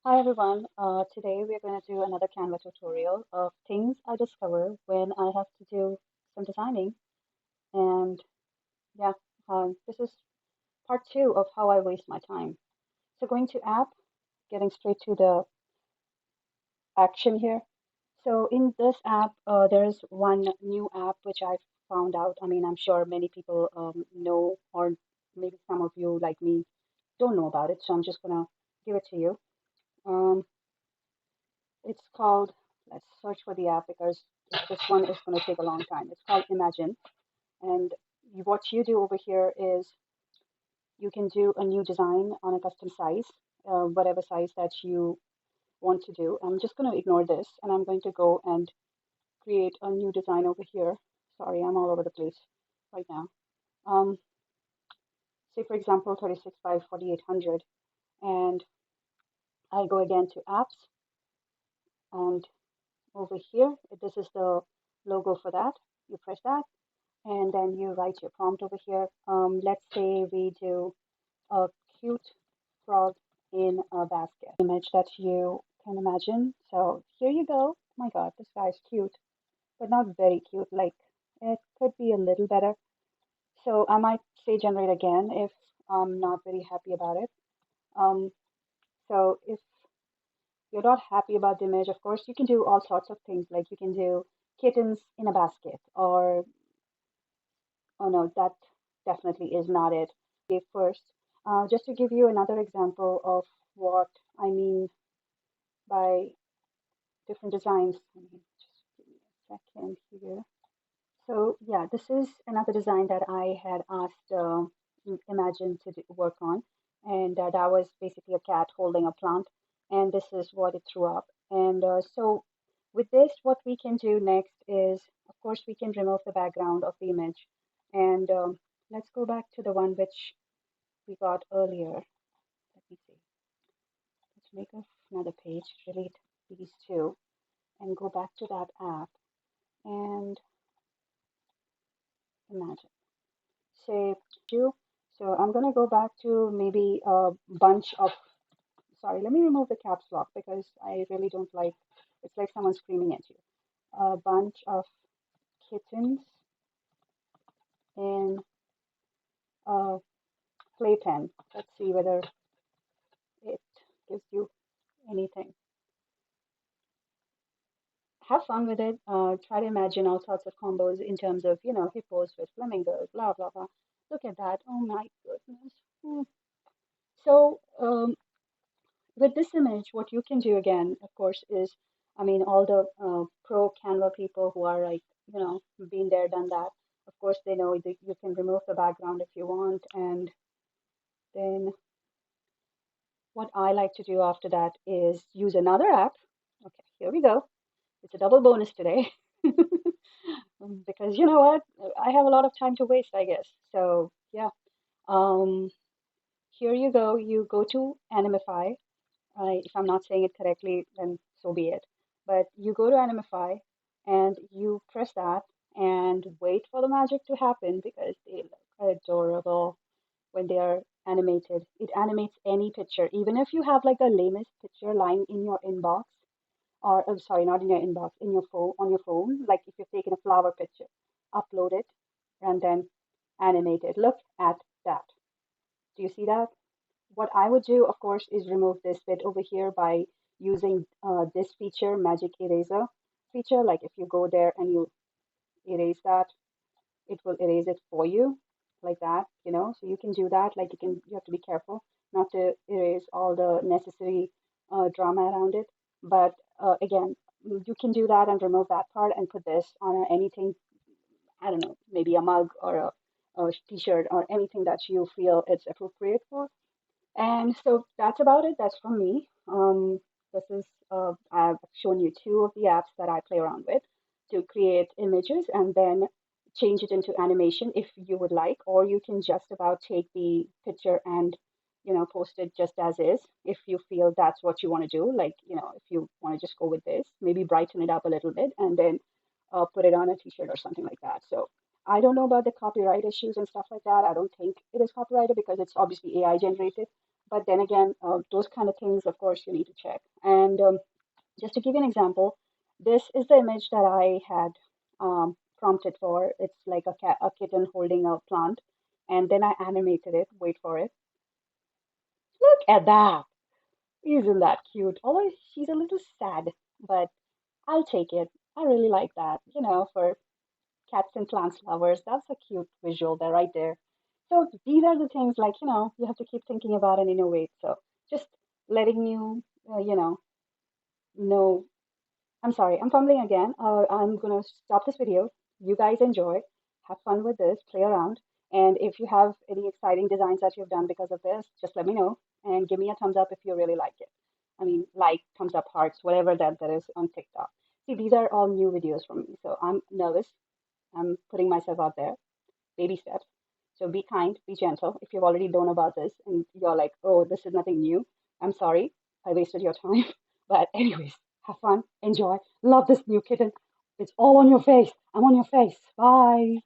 Hi everyone. Today we're going to do another Canva tutorial of things I discover when I have to do some designing. And yeah, this is part two of how I waste my time. So going to app, getting straight to the action here. So in this app, there's one new app which I found out. I mean, I'm sure many people know, or maybe some of you like me don't know about it. So I'm just gonna give it to you. Um, It's called, let's search for the app because this one is going to take a long time. It's called Imagen. And what you do over here is you can do a new design on a custom size, whatever size that you want to do. I'm just going to ignore this and I'm going to go and create a new design over here. Sorry, I'm all over the place right now. Um, Say, for example, 36 by 4800. And I go again to apps and over here, this is the logo for that. You press that and then you write your prompt over here. Let's say we do a cute frog in a basket image that you can imagine. So here you go. Oh my God, this guy's cute, but not very cute. Like it could be a little better. So I might say generate again if I'm not very happy about it. Um, so if you're not happy about the image, of course, you can do all sorts of things. Like you can do kittens in a basket or oh no, that definitely is not it. First, just to give you another example of what I mean by different designs. Just give me a second here. So yeah, this is another design that I had asked Imagen to work on, and that was basically a cat holding a plant, and this is what it threw up. And so with this, what we can do next is, of course, we can remove the background of the image, and let's go back to the one which we got earlier. Let me see. Let's make another page, delete these two, and go back to that app and Imagen. Say you. So I'm gonna go back to maybe a bunch of, sorry, let me remove the caps lock because I really don't like, it's like someone screaming at you. A bunch of kittens in a playpen. Let's see whether it gives you anything. Have fun with it. Try to imagine all sorts of combos in terms of, hippos with flamingos, blah, blah, blah. Look at that. Oh my goodness. Hmm. So, with this image, what you can do again, of course, is, I mean, all the pro Canva people who are like, been there, done that. Of course, they know that you can remove the background if you want. And then what I like to do after that is use another app. Okay, here we go. It's a double bonus today. Because you know what? I have a lot of time to waste, I guess. So yeah. Um, Here you go. You go to Animeify. If I'm not saying it correctly, then so be it. But you go to Animeify and you press that and wait for the magic to happen because they look adorable when they are animated. It animates any picture, even if you have like the lamest picture lying in your inbox, or I'm sorry, not in your inbox, in your phone, on your phone. Like if you've taken a flower picture, upload it and then animate it. Look at that. Do you see that? What I would do, of course, is remove this bit over here by using this feature, Magic Eraser feature. Like if you go there and you erase that, it will erase it for you like that. So you can do that. Like you have to be careful not to erase all the necessary drama around it. But again, you can do that and remove that part and put this on anything, I don't know, maybe a mug or a t-shirt or anything that you feel it's appropriate for. And so that's about it. That's from me. This is I've shown you two of the apps that I play around with to create images and then change it into animation if you would like, or you can just about take the picture and post it just as is if you feel that's what you want to do. Like if you want to just go with this, maybe brighten it up a little bit and then put it on a t-shirt or something like that. So I don't know about the copyright issues and stuff like that. I don't think it is copyrighted because it's obviously AI generated, But then again, those kind of things, of course, you need to check. And just to give you an example, this is the image that I had prompted for. It's like a kitten holding a plant, and then I animated it. Wait for it. Look at that. Isn't that cute? Although she's a little sad, but I'll take it. I really like that. For cats and plants lovers, that's a cute visual there, right there. So these are the things like, you have to keep thinking about and innovate. So just letting you, know. I'm sorry, I'm fumbling again. I'm gonna stop this video. You guys enjoy, have fun with this, play around. And if you have any exciting designs that you've done because of this, just let me know and give me a thumbs up if you really like it. I mean, like, thumbs up, hearts, whatever that is on TikTok. See, these are all new videos from me, so I'm nervous. I'm putting myself out there, baby steps. So be kind, be gentle. If you've already known about this and you're like, oh, this is nothing new, I'm sorry, I wasted your time. But, anyways, have fun, enjoy, love this new kitten. It's all on your face. I'm on your face. Bye.